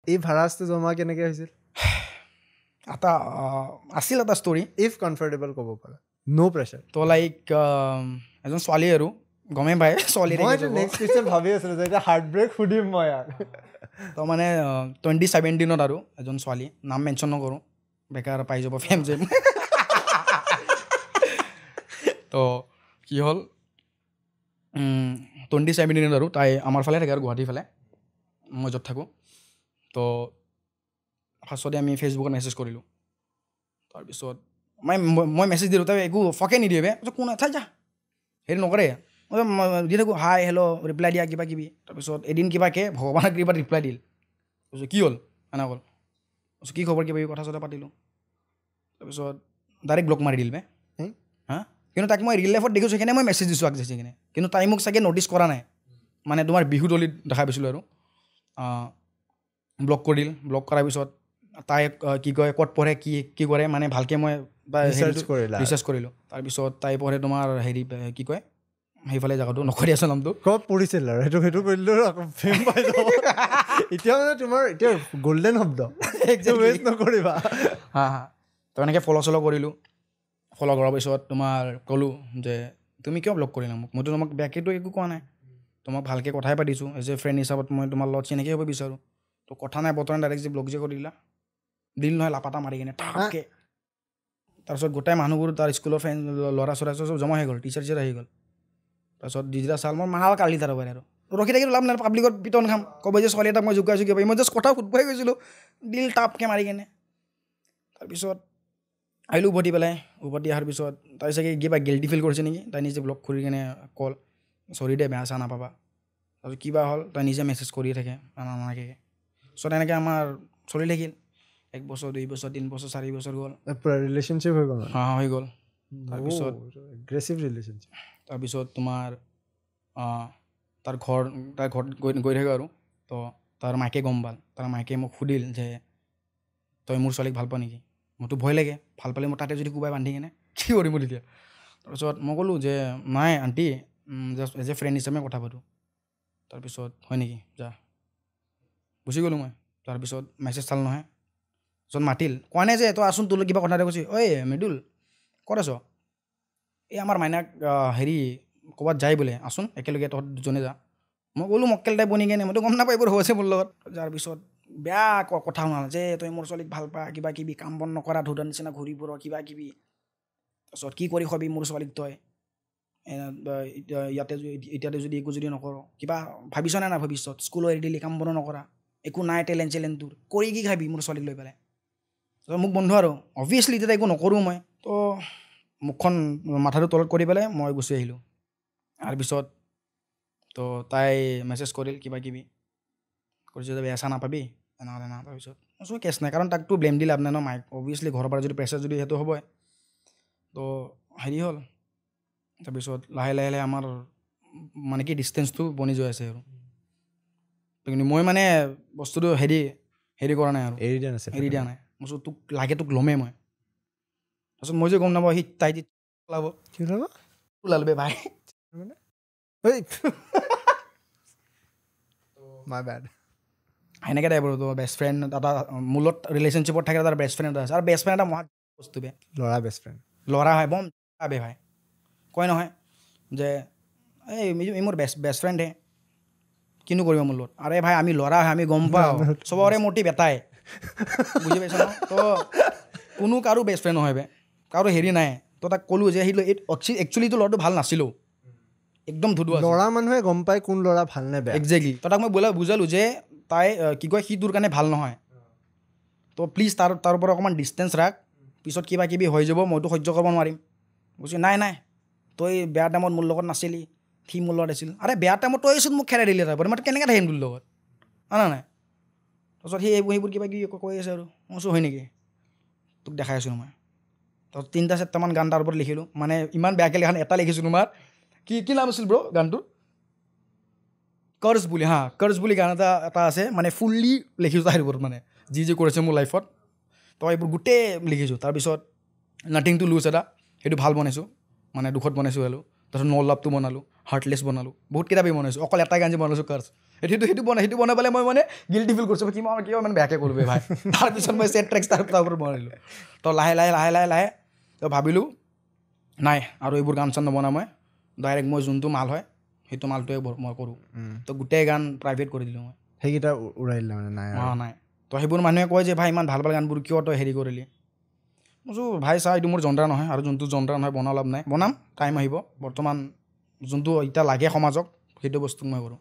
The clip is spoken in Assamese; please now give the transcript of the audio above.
এই ভাৰাজটো জমা কেনেকৈ হৈছিল এটা আছিল এটা ষ্টৰি ইফ কমফৰ্টেবল ক'ব পাৰা নো প্ৰেছাৰ তো লাইক এজন ছোৱালী আৰু গমেই পায় ছোৱালী নেক্সট কুৱেশ্যন ভাবি আছিলোঁ যে এতিয়া হাৰ্ট ব্ৰেক সুধিম মই তো মানে 2017 আৰু এজন ছোৱালী নাম মেনশ্যন নকৰোঁ বেকাৰ পাই যাব ফেম জেম তো কি হ'ল 2017 আৰু তাই আমাৰ ফালে থাকে আৰু গুৱাহাটীৰ ফালে মই য'ত থাকোঁ তো ফাৰ্ষ্টতে আমি ফেচবুকত মেছেজ কৰিলোঁ তাৰপিছত মই মেছেজ দিলোঁ তাই একো ফকে নিদিয়ে কোন চাই যা হেৰি নকৰে দি থাকোঁ হাই হেল্ল' ৰিপ্লাই দিয়া কিবা কিবি তাৰপিছত এদিন কিবাকৈ ভগৱানৰ কৃপাত ৰিপ্লাই দিল কৈছোঁ কি হ'ল এনে ক'ল কৈছোঁ কি খবৰ কিবা কথা চথা পাতিলোঁ তাৰপিছত ডাইৰেক্ট ব্লক মাৰি দিল হা কিন্তু তাক মই ৰিয়েল লাইফত দেখিছোঁ সেইকাৰণে মই মেছেজ দিছোঁ আগজাচি কিনে কিন্তু তাই মোক চাগে ন'টিচ কৰা নাই মানে তোমাৰ বিহু দলিত দেখা পাইছিলোঁ আৰু ব্লক কৰি দিল ব্লক কৰাৰ পিছত তাই কি কয় ক'ত পঢ়ে কি কৰে মানে ভালকৈ মই ৰিচাৰ্চ কৰিলোঁ তাৰপিছত তাই পঢ়ে তোমাৰ হেৰি কি কয় সেইফালে জেগাটো নকৰি আছোঁ নামটো ক'ত পঢ়িছিল আৰু সেইটো কৰিলোঁ আকৌ ফেম পাই যাব এতিয়া মানে তোমাৰ এতিয়া গল্ডেন শব্দ ৱেষ্ট নকৰিবা হা তো এনেকৈ ফ'ল' চল' কৰিলোঁ ফ'ল' কৰাৰ পিছত তোমাৰ ক'লোঁ যে তুমি কিয় ব্লক কৰিলা মোক মইতো তোমাক বেয়াকৈতো একো কোৱা নাই তোমাক ভালকৈ কথাই পাতিছোঁ এজ এ ফ্ৰেণ্ড হিচাপত মই তোমাৰ লগত চিনাকি হ'ব বিচাৰোঁ তো কথা নাই বতৰা ডাইৰেক্ট যে ব্লক যে কৰি দিলা দিল নহয় লাপাটা মাৰি কিনে ঠাকে তাৰপিছত গোটেই মানুহবোৰ তাৰ স্কুলৰ ফ্ৰেণ্ড ল'ৰা চৰা চব জমা হৈ গ'ল টিচাৰ চিচাৰ আহি গ'ল তাৰপিছত ডিজিটা চাল মই মাৰ কালি তাৰ পাৰে আৰু ৰখি থাকিলোঁ লাভ নাই পাব্লিকত পিটন খাম ক'ব যে ছোৱালী এটাক মই জোকাইছোঁ কিবা মই জাষ্ট কথা সুধবই গৈছিলোঁ দিল টাপকৈ মাৰি কিনে তাৰপিছত আহিলোঁ উভতি পেলাই উভতি অহাৰ পিছত তাই চাগে কিবা গিল্টি ফিল কৰিছে নেকি তাই নিজে ব্লক কৰি কিনে কল চৰি দে বেয়া চেয়া নাপাবা তাৰপিছত কিবা হ'ল তাই নিজে মেছেজ কৰিয়ে থাকে নানাকৈ চ' তেনেকৈ আমাৰ চলি থাকিল 1 বছৰ 2 বছৰ 3 বছৰ 4 বছৰ গ'ল ৰিলেশ্যনশ্বিপ হৈ গ'ল হৈ গ'ল তাৰপিছত এগ্ৰেছিভ ৰিলেশ্যনশ্বিপ তাৰপিছত তোমাৰ তাৰ ঘৰত গৈ থাকে আৰু তো তাৰ মাকে গম পাল তাৰ মাকে মোক সুধিল যে তই মোৰ ছোৱালীক ভাল পাৱ নেকি মোৰতো ভয় লাগে ভাল পালে মই তাতে যদি কোবাই বান্ধি কিনে কি কৰিম মোৰ তেতিয়া তাৰপিছত মই ক'লোঁ যে নাই aunty just as a friend হিচাপে কথা পাতোঁ তাৰপিছত হয় নেকি যা গুচি গ'লোঁ মই তাৰপিছত মেছেজ চাল নহয় য'ত মাতিল কোৱা নাই যে তই আছোন তোলৈ কিবা কথা এটা কৈছে ঐ মৃদুল ক'ত আছ এই আমাৰ মাইনাক হেৰি ক'ৰবাত যায় বোলে আছোন একেলগে তহঁত দুজনে যা মই ক'লোঁ মক্কেল টাইপ বনি কেনে মইতো গম নাপাই এইবোৰ হৈছে মোৰ লগত যাৰ পিছত বেয়া কথা শুনাল যে তই মোৰ ছোৱালীক ভাল পা কিবা কিবি কাম বন নকৰা ধুদাৰ নিচিনা ঘূৰি ফুৰ কিবা কিবি তাৰপিছত কি কৰি খবি মোৰ ছোৱালীক তই এতিয়াতে যদি একো যদি নকৰ কিবা ভাবিছনে নাই ভৱিষ্যত স্কুলো এৰি দিলি কাম বনো নকৰা একো নাই টেলেণ্ট চেলেণ্ট তোৰ কৰি কি খাবি মোৰ ছোৱালীক লৈ পেলাই মোক বন্ধু আৰু অভিয়াছলি তেতিয়া একো নকৰোঁ মই তো মুখখন মাথাটো তলত কৰি পেলাই মই গুচি আহিলোঁ তাৰপিছত তো তাই মেছেজ কৰিল কিবা কিবি কৰিছে যে বেয়া চেয়া নাপাবি এনেকুৱা তাৰপিছত মই চোন কেছ নাই কাৰণ তাকতো ব্লেম দি লাভ নাই ন মাইক অভিয়াছলি ঘৰৰ পৰা যদি প্ৰেছাৰ যদি সেইটো হ'বই তো হেৰি হ'ল তাৰপিছত লাহে লাহে আমাৰ মানে কি ডিষ্টেঞ্চটো বনি গৈ আছে আৰু কিন্তু মই মানে বস্তুটো হেৰি কৰা নাই আৰু এৰি দিয়া নাই মই তোক লাগে তোক ল'মেই মই তাৰপিছত মই যে গম নাপাওঁ সি তাই যি ওলাব কি ওলাব ওলালবে ভাই মানে মাই বেড সেনেকৈ টাইপ আৰু তোৰ বেষ্ট ফ্ৰেণ্ড এটা মোৰ লগত ৰিলেশ্যনশ্বিপত থাকে তাৰ বেষ্ট ফ্ৰেণ্ড এটা আছে আৰু বেষ্ট ফ্ৰেণ্ড এটা মহা বস্তু বে ল'ৰা বেষ্ট ফ্ৰেণ্ড ল'ৰা হয় বম বে ভাই কয় নহয় যে এই মোৰ বেষ্ট ফ্ৰেণ্ড হে কিনো কৰিব মোৰ লগত আৰে ভাই আমি ল'ৰা হয় আমি গম পাওঁ চবৰে মটিভ এটাই বুজি পাইছ ন তো কোনো কাৰো বেষ্ট ফ্ৰেণ্ড নহয় বে কাৰো হেৰি নাই তো তাক ক'লোঁ যে সি একচুৱেলিটো ল'ৰাটো ভাল নাছিলোঁ একদম ধুদুৱা ল'ৰা মানুহে গম পায় কোন ল'ৰা ভাল নে বেয়া একজেক্টলি তো তাক মই বুজালোঁ যে তাই কি কয় সি তোৰ কাৰণে ভাল নহয় তো প্লিজ তাৰ পৰা অকণমান ডিষ্টেঞ্চ ৰাখ পিছত কিবা কিবি হৈ যাব মইতো সহ্য কৰিব নোৱাৰিম বুজি নাই তই বেয়া টাইমত মোৰ লগত নাছিলি সি মোৰ লগত আছিল আৰে বেয়া টাইমত তই চোন মোক খেলাই দিলি তাৰপৰা মই কেনেকৈ থাকিম তোৰ লগত নাই তাৰপিছত সেইবোৰ কিবা কিবি কৈ আছে আৰু মই চোন হয় নেকি তোক দেখাই আছোঁ মই তাৰপিছত 3-4মান গান তাৰ ওপৰত লিখিলোঁ মানে ইমান বেয়াকৈ লিখা এটা লিখিছোঁ তোমাৰ কি নাম আছিল ব্ৰ গানটোৰ কৰ্জ বুলি গান এটা আছে মানে ফুল্লি লিখিছোঁ তাৰ ওপৰত মানে যি কৰিছে মোৰ লাইফত তো এইবোৰ গোটেই লিখিছোঁ তাৰপিছত নাথিং টু লুজ এটা সেইটো ভাল বনাইছোঁ মানে দুখত বনাইছোঁ আৰু তাৰপিছত ন' লাভটো বনালোঁ, হাৰ্টলেছ বনালোঁ, বহুত কিতাপেই বনাইছোঁ, অকল এটা গান যে বনাইছোঁ কাৰ্ছ। সেইটো বনাই পেলাই মই মানে গিল্টি ফিল কৰিছোঁ, কিয় মানে বেয়াকৈ কৰিলোঁ ভাই। তাৰপিছত মই ছেট ট্ৰেক্স তাৰ ওপৰত বনালোঁ। তো লাহে তো ভাবিলোঁ নাই আৰু এইবোৰ গান চান নবনাওঁ মই, ডাইৰেক্ট মই যোনটো মাল হয় সেইটো মালটোৱে মই কৰোঁ। তো গোটেই গান প্ৰাইভেট কৰি দিলোঁ মই। সেইকেইটা উৰাই দিলে মানে নাই নাই। তো সেইবোৰ মানুহে কয় যে ভাই ইমান ভাল ভাল গানবোৰ কিয় তই হেৰি কৰিলি? মই কৈছোঁ ভাই চা এইটো মোৰ জনৰা নহয়, আৰু যোনটো জনৰা নহয় বনাওঁ লাভ নাই, বনাম টাইম আহিব। বৰ্তমান যোনটো এতিয়া লাগে সমাজক সেইটো বস্তু মই কৰোঁ।